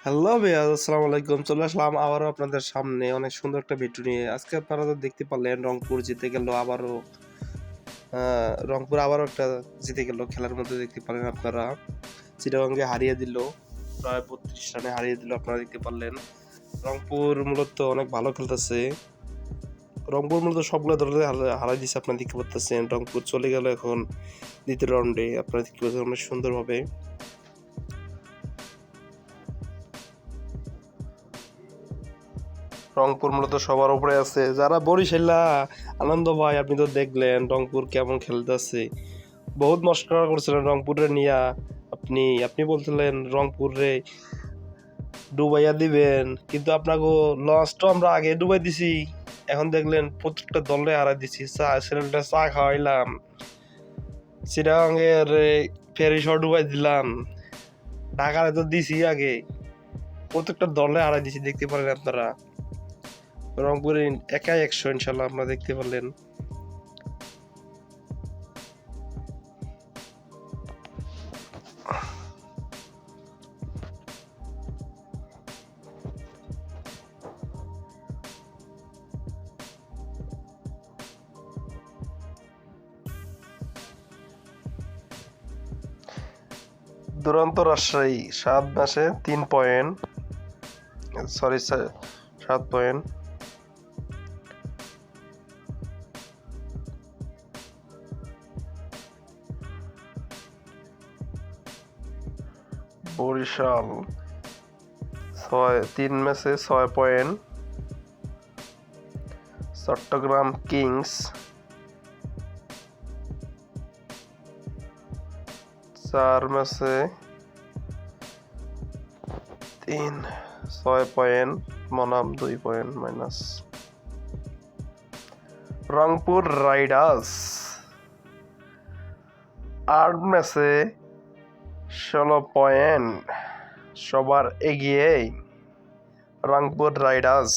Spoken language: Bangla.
হ্যালো ভাইয়া, আসসালামু আলাইকুম। চলে আসলাম আবারও আপনাদের সামনে অনেক সুন্দর একটা ভিডিও নিয়ে। আজকে আপনারা তো দেখতে পারলেন রংপুর জিতে গেল আবারও। রংপুর আবারও একটা জিতে গেল খেলার মধ্যে দেখতে পারলেন আপনারা। চিটাগংকে হারিয়ে দিল, প্রায় 32 রানে হারিয়ে দিল, আপনারা দেখতে পারলেন। রংপুর মূলত অনেক ভালো খেলতেছে। রংপুর মূলত সবগুলো দলে হারাই দিচ্ছে, আপনারা দেখতে পাচ্ছেন। রংপুর চলে গেল এখন দ্বিতীয় রাউন্ডে, আপনারা দেখতে পাচ্ছেন অনেক সুন্দরভাবে। রংপুর মূলত সবার উপরে আছে। যারা বরিশালা আনন্দ ভাই, আপনি তো দেখলেন রংপুর কেমন খেলতেছে। বহুত মস্করা করছিলেন রংপুরে নিয়া। আপনি বলছিলেন রংপুরে ডুবাইয়া দিবেন, কিন্তু আপনাকে লঞ্চটা আমরা আগে ডুবাই দিছি। এখন দেখলেন প্রত্যেকটা দলে হারাই দিছি। সিলেটে চা খাওয়াইলাম, চিটাগাংয়ের ফেরি শট ডুবাই দিলাম, ঢাকারে তো দিছি আগে। প্রত্যেকটা দলে হারাই দিছি, দেখতে পারেন আপনারা। রংপুরে একাই 100 ইনশাল্লাহ, আপনারা দেখতে পারলেন। দুরন্ত রাজশাহী 7 ম্যাচে 3 পয়েন্ট, 7 পয়েন্ট। বরিশাল 3 ম্যাচে 6 পয়েন্ট। চট্টগ্রাম কিংস 4 ম্যাচে 6 পয়েন্ট, মনাম 2 পয়েন্ট মাইনাস। রংপুর রাইডার্স 8 ম্যাচে 16 পয়েন্ট, সবার এগিয়ে রংপুর রাইডার্স।